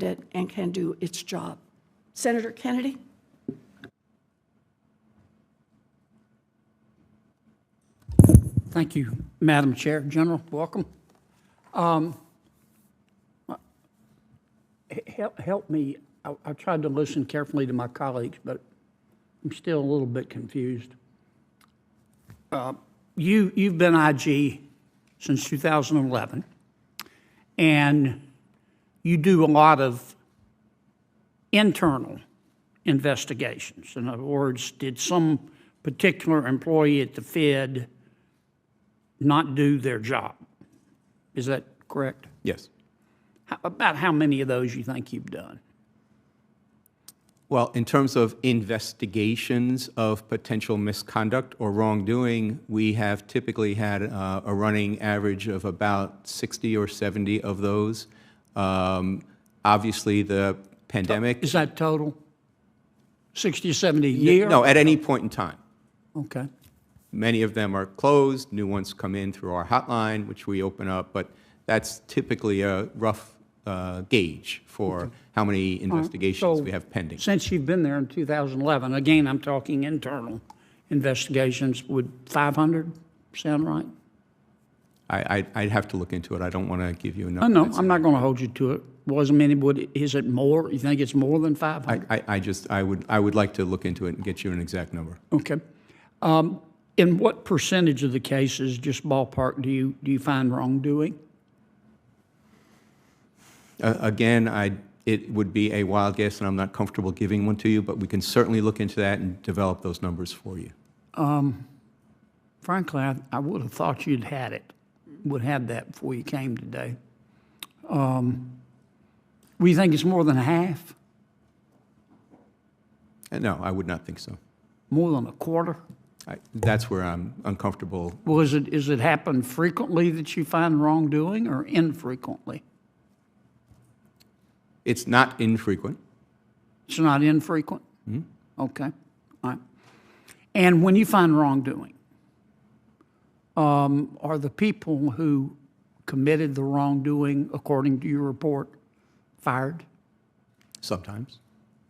elected and can do its job. Senator Kennedy? Thank you, Madam Chair. General, welcome. Help me. I tried to listen carefully to my colleagues, but I'm still a little bit confused. You've been IG since 2011, and you do a lot of internal investigations. In other words, did some particular employee at the Fed not do their job? Is that correct? Yes. About how many of those you think you've done? Well, in terms of investigations of potential misconduct or wrongdoing, we have typically had a running average of about 60 or 70 of those. Obviously, the pandemic... Is that total? 60 or 70 a year? No, at any point in time. Okay. Many of them are closed. New ones come in through our hotline, which we open up, but that's typically a rough gauge for how many investigations we have pending. Since you've been there in 2011, again, I'm talking internal investigations, would 500 sound right? I'd have to look into it. I don't want to give you a number. No, I'm not going to hold you to it. Wasn't many. Is it more? You think it's more than 500? I would like to look into it and get you an exact number. Okay. In what percentage of the cases, just ballpark, do you find wrongdoing? Again, it would be a wild guess, and I'm not comfortable giving one to you, but we can certainly look into that and develop those numbers for you. Frankly, I would have thought would have that before you came today. We think it's more than half? No, I would not think so. More than a quarter? That's where I'm uncomfortable. Well, is it happen frequently that you find wrongdoing, or infrequently? It's not infrequent. It's not infrequent? Mm-hmm. Okay. All right. And when you find wrongdoing, are the people who committed the wrongdoing, according to your report, fired? Sometimes.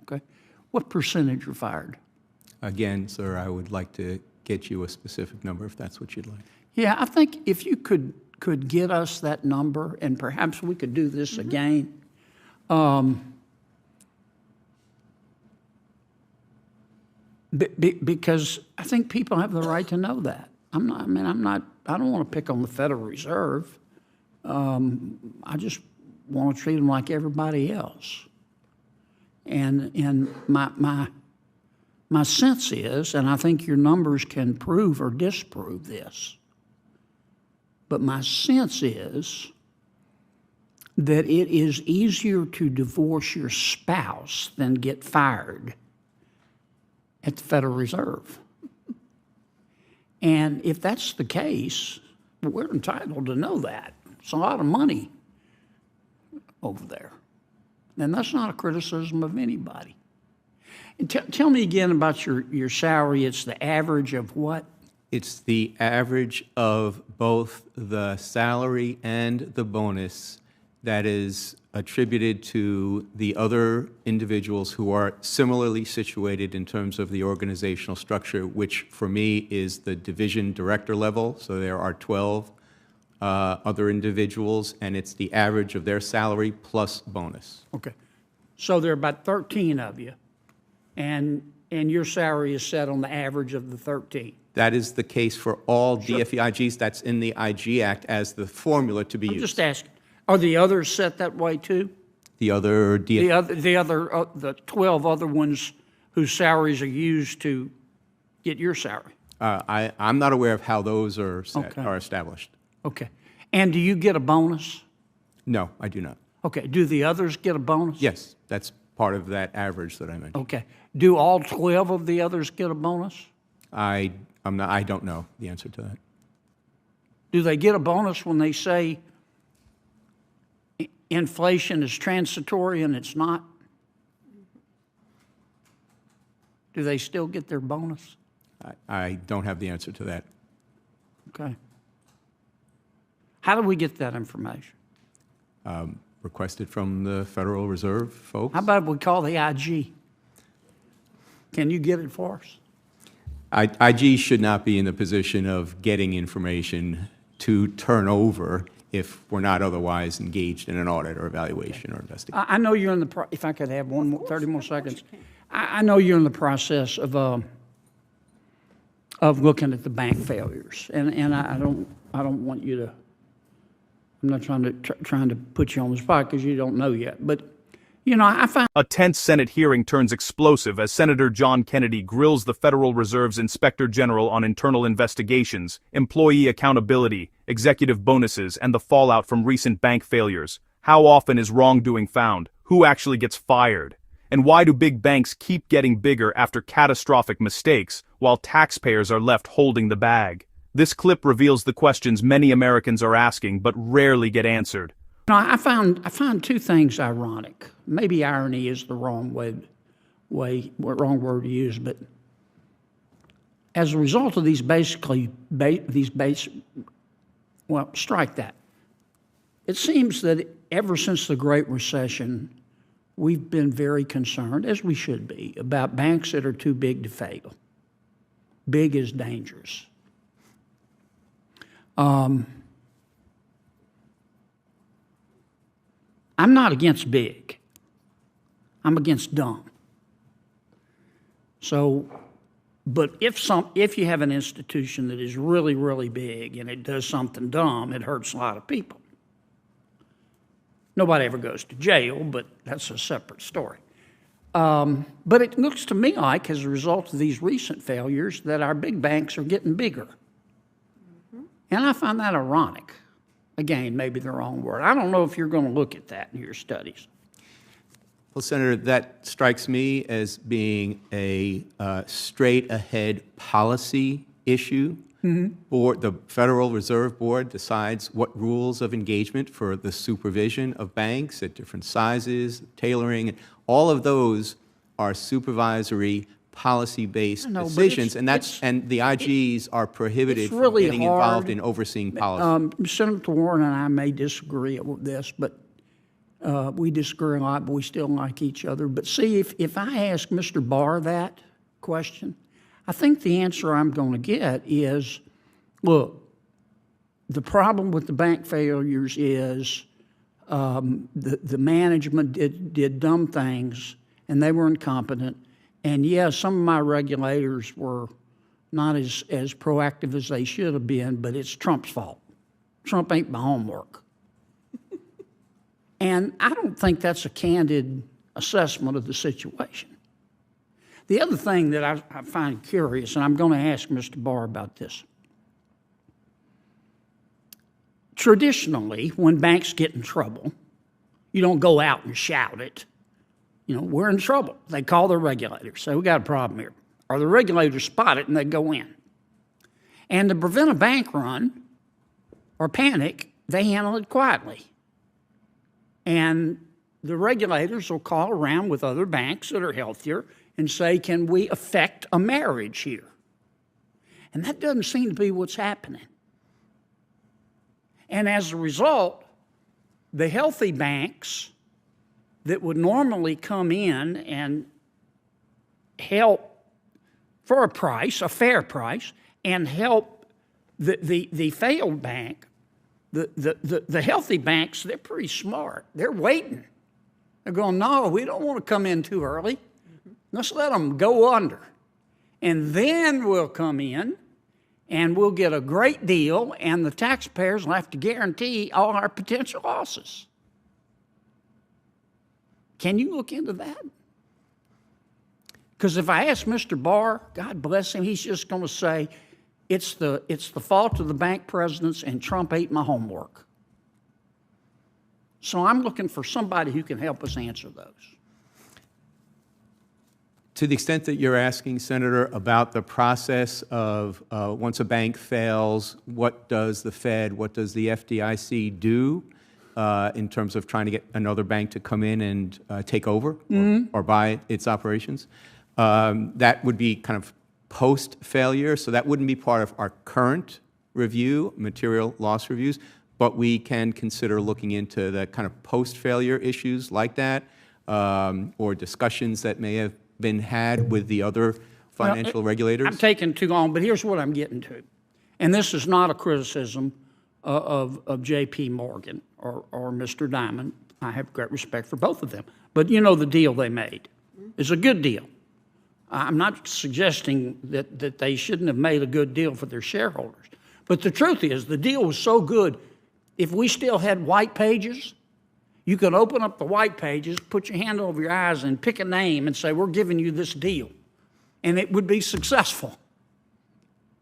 Okay. What percentage are fired? Again, sir, I would like to get you a specific number if that's what you'd like. Yeah, I think if you could get us that number, and perhaps we could do this again. Because I think people have the right to know that. I don't want to pick on the Federal Reserve. I just want to treat them like everybody else. And my sense is, and I think your numbers can prove or disprove this, but my sense is that it is easier to divorce your spouse than get fired at the Federal Reserve. And if that's the case, we're entitled to know that. It's a lot of money over there. And that's not a criticism of anybody. And tell me again about your salary. It's the average of what? It's the average of both the salary and the bonus that is attributed to the other individuals who are similarly situated in terms of the organizational structure, which for me is the division director level. So there are 12 other individuals, and it's the average of their salary plus bonus. Okay. So there are about 13 of you, and your salary is set on the average of the 13. That is the case for all DFE-IGs. That's in the IG Act as the formula to be used. I'm just asking. Are the others set that way too? The other the 12 other ones whose salaries are used to get your salary? I'm not aware of how those are set, are established. Okay. And do you get a bonus? No, I do not. Okay. Do the others get a bonus? Yes, that's part of that average that I mentioned. Okay. Do all 12 of the others get a bonus? I don't know the answer to that. Do they get a bonus when they say inflation is transitory and it's not? Do they still get their bonus? I don't have the answer to that. Okay. How do we get that information? requested from the Federal Reserve folks. How about we call the IG? Can you get it for us? IG should not be in the position of getting information to turn over if we're not otherwise engaged in an audit or evaluation or investigation. I know you're in the, if I could have 30 more seconds. I know you're in the process of looking at the bank failures, and I don't want you to, I'm not trying to put you on the spot because you don't know yet, but you know, I found A tense Senate hearing turns explosive as Senator John Kennedy grills the Federal Reserve's Inspector General on internal investigations, employee accountability, executive bonuses, and the fallout from recent bank failures. How often is wrongdoing found? Who actually gets fired? And why do big banks keep getting bigger after catastrophic mistakes, while taxpayers are left holding the bag? This clip reveals the questions many Americans are asking but rarely get answered. you know, I find two things ironic. Maybe irony is the wrong wrong word to use, but as a result of these well, strike that. It seems that ever since the Great Recession, we've been very concerned, as we should be, about banks that are too big to fail. Big is dangerous. I'm not against big. I'm against dumb. So, but if you have an institution that is really, really big and it does something dumb, it hurts a lot of people. Nobody ever goes to jail, but that's a separate story. But it looks to me like, as a result of these recent failures, that our big banks are getting bigger. And I find that ironic. Again, maybe the wrong word. I don't know if you're going to look at that in your studies. Well, Senator, that strikes me as being a straight-ahead policy issue. The Federal Reserve Board decides what rules of engagement for the supervision of banks at different sizes, tailoring. All of those are supervisory, policy-based decisions, and the IGs are prohibited from getting involved in overseeing policy. Senator Warren and I may disagree with this, but we disagree a lot, but we still like each other. But see, if I ask Mr. Barr that question, I think the answer I'm going to get is, look, the problem with the bank failures is the management did dumb things, and they were incompetent. And yeah, some of my regulators were not as proactive as they should have been, but it's Trump's fault. Trump ain't my homework. And I don't think that's a candid assessment of the situation. The other thing that I find curious, and I'm going to ask Mr. Barr about this. Traditionally, when banks get in trouble, you don't go out and shout it. You know, we're in trouble. They call their regulators, say, we got a problem here. Or the regulators spot it and they go in. And to prevent a bank run or panic, they handle it quietly. And the regulators will call around with other banks that are healthier and say, can we affect a marriage here? And that doesn't seem to be what's happening. And as a result, the healthy banks that would normally come in and help for a price, a fair price, and help the failed bank, the healthy banks, they're pretty smart. They're waiting. They're going, no, we don't want to come in too early. Let's let them go under. And then we'll come in and we'll get a great deal, and the taxpayers will have to guarantee all our potential losses. Can you look into that? Because if I ask Mr. Barr, God bless him, he's just going to say, it's the fault of the bank presidents and Trump ate my homework. So I'm looking for somebody who can help us answer those. To the extent that you're asking, Senator, about the process of once a bank fails, what does the Fed, what does the FDIC do in terms of trying to get another bank to come in and take over or buy its operations? That would be kind of post-failure, so that wouldn't be part of our current review, material loss reviews. but we can consider looking into the kind of post-failure issues like that, or discussions that may have been had with the other financial regulators. I'm taking too long, but here's what I'm getting to. And this is not a criticism of J.P. Morgan or Mr. Diamond. I have great respect for both of them. But you know the deal they made is a good deal. I'm not suggesting that they shouldn't have made a good deal for their shareholders. But the truth is, the deal was so good, if we still had white pages, you could open up the white pages, put your hand over your eyes, and pick a name and say, we're giving you this deal. And it would be successful.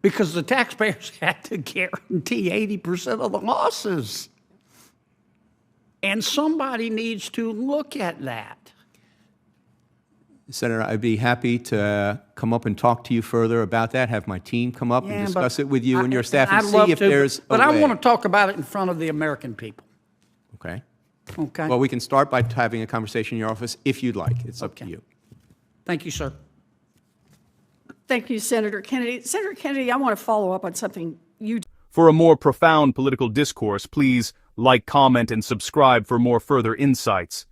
Because the taxpayers had to guarantee 80% of the losses. And somebody needs to look at that. Senator, I'd be happy to come up and talk to you further about that, have my team come up and discuss it with you and your staff and see if there's a way. But I want to talk about it in front of the American people. Okay. Okay? Well, we can start by having a conversation in your office if you'd like. It's up to you. Thank you, sir. Thank you, Senator Kennedy. Senator Kennedy, I want to follow up on something you For a more profound political discourse, please like, comment, and subscribe for more further insights.